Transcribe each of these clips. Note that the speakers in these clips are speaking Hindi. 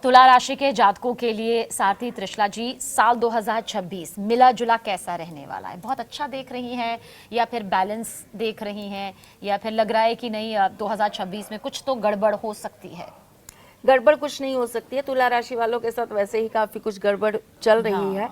तुला राशि के जातकों के लिए सारथी त्रिशला जी साल 2026 मिला जुला कैसा रहने वाला है? बहुत अच्छा देख रही हैं या फिर बैलेंस देख रही हैं या फिर लग रहा है कि नहीं 2026 में कुछ तो गड़बड़ हो सकती है? गड़बड़ कुछ नहीं हो सकती है। तुला राशि वालों के साथ वैसे ही काफी कुछ गड़बड़ चल रही है।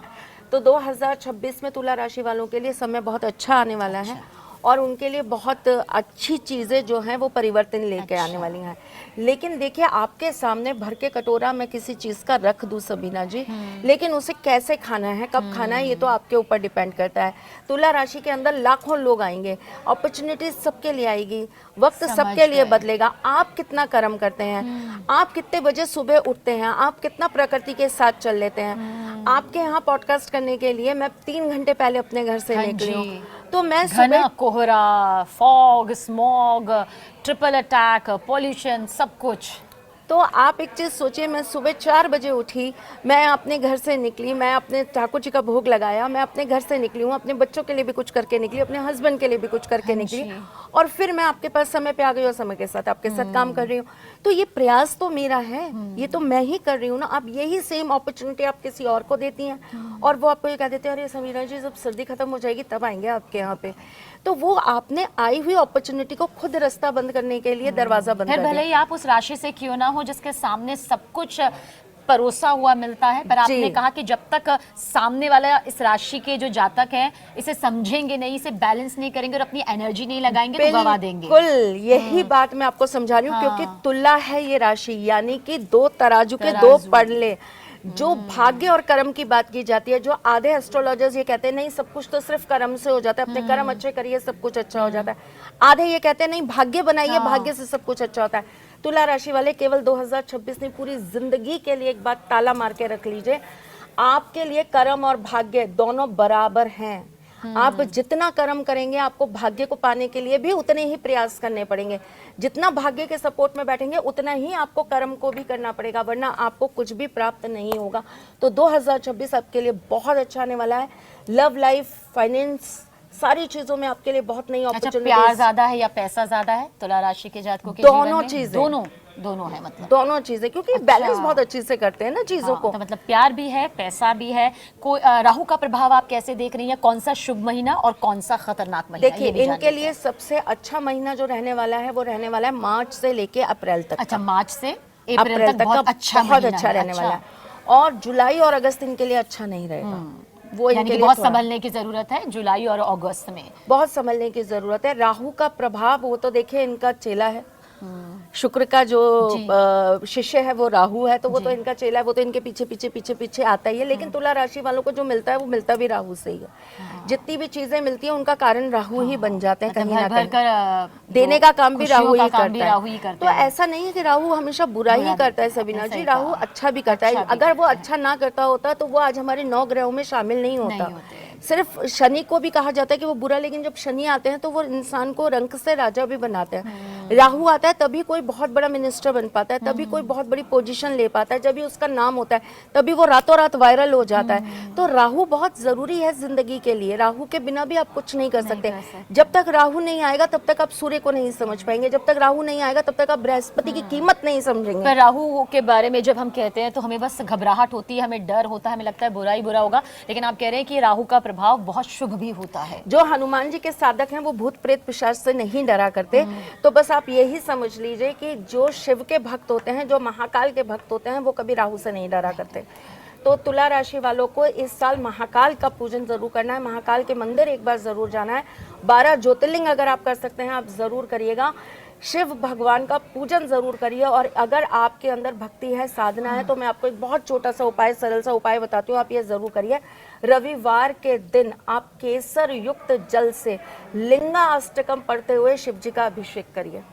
तो 2026 में तुला राशि वालों के लिए समय बहुत अच्छा आने वाला है और उनके लिए बहुत अच्छी चीज़ें जो हैं वो परिवर्तन लेके आने वाली हैं। लेकिन देखिए, आपके सामने भर के कटोरा मैं किसी चीज़ का रख दूं सबीना जी, लेकिन उसे कैसे खाना है, कब खाना है, ये तो आपके ऊपर डिपेंड करता है। तुला राशि के अंदर लाखों लोग आएंगे, अपॉर्चुनिटीज सबके लिए आएगी, वक्त सबके लिए बदलेगा। आप कितना कर्म करते हैं, आप कितने बजे सुबह उठते हैं, आप कितना प्रकृति के साथ चल लेते हैं। आपके यहाँ पॉडकास्ट करने के लिए मैं 3 घंटे पहले अपने घर से निकली हूँ, तो मैं घना कोहरा, fog, smog, triple attack, pollution, सब कुछ। तो आप एक चीज़ सोचिए, मैं सुबह 4 बजे उठी, मैं अपने घर से निकली, मैं अपने ठाकुर जी का भोग लगाया, मैं अपने घर से निकली हूँ, अपने बच्चों के लिए भी कुछ करके निकली, अपने हस्बैंड के लिए भी कुछ करके निकली, और फिर मैं आपके पास समय पे आ गई और समय के साथ आपके साथ काम कर रही हूँ। तो ये प्रयास तो मेरा है, ये तो मैं ही कर रही हूँ ना। आप यही सेम अपॉर्चुनिटी आप किसी और को देती हैं और वो आपको ये कह देते हैं, अरे समीरा जी जब सर्दी खत्म हो जाएगी तब आएंगे आपके यहाँ पे। तो वो आपने आई हुई अपॉर्चुनिटी को खुद रास्ता बंद करने के लिए दरवाजा बंद कर दिया। भले ही आप उस राशि से क्यों ना हो जिसके सामने सब कुछ परोसा हुआ मिलता है, पर आपने कहा कि जब तक सामने वाला इस राशि के जो जातक हैं इसे समझेंगे नहीं, इसे बैलेंस नहीं करेंगे और अपनी एनर्जी नहीं लगाएंगे तो गवा देंगे। बिल्कुल यही बात मैं आपको समझा रही हूँ, क्योंकि तुला है ये राशि, यानी कि 2 तराजू के 2 पड़ले। जो भाग्य और कर्म की बात की जाती है, जो आधे एस्ट्रोलॉजर्स ये कहते हैं नहीं सब कुछ तो सिर्फ कर्म से हो जाता है, अपने कर्म अच्छे करिए सब कुछ अच्छा हो जाता है। आधे ये कहते हैं नहीं भाग्य बनाइए, भाग्य से सब कुछ अच्छा होता है। तुला राशि वाले केवल 2026 नहीं, पूरी जिंदगी के लिए एक बात ताला मार के रख लीजिए, आपके लिए कर्म और भाग्य दोनों बराबर हैं। आप जितना कर्म करेंगे आपको भाग्य को पाने के लिए भी उतने ही प्रयास करने पड़ेंगे। जितना भाग्य के सपोर्ट में बैठेंगे उतना ही आपको कर्म को भी करना पड़ेगा, वरना आपको कुछ भी प्राप्त नहीं होगा। तो 2026 आपके लिए बहुत अच्छा आने वाला है। लव लाइफ, फाइनेंस, सारी चीजों में आपके लिए बहुत नई अपॉर्चुनिटी। प्यार ज्यादा है या पैसा ज्यादा है तुला राशि के जातकों के दोनों चीजें, दोनों है, मतलब दोनों चीजें, क्योंकि बैलेंस बहुत अच्छे से करते हैं ना चीजों को। तो मतलब प्यार भी है, पैसा भी है। कोई राहु का प्रभाव आप कैसे देख रही हैं? कौन सा शुभ महीना और कौन सा खतरनाक महीना? देखिए, इनके लिए सबसे अच्छा महीना जो रहने वाला है वो रहने वाला है मार्च से लेके अप्रैल तक। अच्छा, मार्च से अप्रैल तक बहुत अच्छा रहने वाला है। और जुलाई और अगस्त इनके लिए अच्छा नहीं रहेगा। वो यानी कि बहुत संभलने की जरूरत है जुलाई और अगस्त में, बहुत संभलने की जरूरत है। राहु का प्रभाव, वो तो देखिए इनका चेला है, शुक्र का जो शिष्य है वो राहु है, तो वो तो इनका चेला है, वो तो इनके पीछे पीछे पीछे पीछे आता ही है। लेकिन तुला राशि वालों को जो मिलता है वो मिलता भी राहु से ही है। जितनी भी चीजें मिलती है उनका कारण राहु ही बन जाते हैं, कहीं ना कहीं देने का काम भी राहु ही करता है। तो ऐसा नहीं है कि राहु हमेशा बुरा ही करता है सबीना जी, राहु अच्छा भी करता है। अगर वो अच्छा ना करता होता तो वो आज हमारे 9 ग्रहों में शामिल नहीं होता। सिर्फ शनि को भी कहा जाता है कि वो बुरा, लेकिन जब शनि आते हैं तो वो इंसान को रंक से राजा भी बनाते हैं। राहु आता है तभी कोई बहुत बड़ा मिनिस्टर बन पाता है, तभी कोई बहुत बड़ी पोजीशन ले पाता है, जब भी उसका नाम होता है तभी वो रातों रात वायरल हो जाता है। तो राहु बहुत जरूरी है जिंदगी के लिए। राहु के बिना भी आप कुछ नहीं कर सकते। जब तक राहु नहीं आएगा तब तक आप सूर्य को नहीं समझ पाएंगे, जब तक राहु नहीं आएगा तब तक आप बृहस्पति की कीमत नहीं समझेंगे। पर राहु के बारे में जब हम कहते हैं तो हमें बस घबराहट होती है, हमें डर होता है, हमें लगता है बुरा ही बुरा होगा, लेकिन आप कह रहे हैं कि राहु का प्रभाव बहुत शुभ भी होता है। जो हनुमान जी के साधक हैं वो भूत प्रेत पिशाच से नहीं डरा करते। तो बस आप यही समझ लीजिए कि जो शिव के भक्त होते हैं, जो महाकाल के भक्त होते हैं, वो कभी राहु से नहीं डरा करते। तो तुला राशि वालों को इस साल महाकाल का पूजन जरूर करना है, महाकाल के मंदिर एक बार जरूर जाना है। 12 ज्योतिर्लिंग अगर आप कर सकते हैं आप जरूर करिएगा। शिव भगवान का पूजन जरूर करिए। और अगर आपके अंदर भक्ति है, साधना है, तो मैं आपको एक बहुत छोटा सा उपाय, सरल सा उपाय बताती हूँ, आप ये जरूर करिए। रविवार के दिन आप केसर युक्त जल से लिंगा अष्टकम पढ़ते हुए शिव जी का अभिषेक करिए।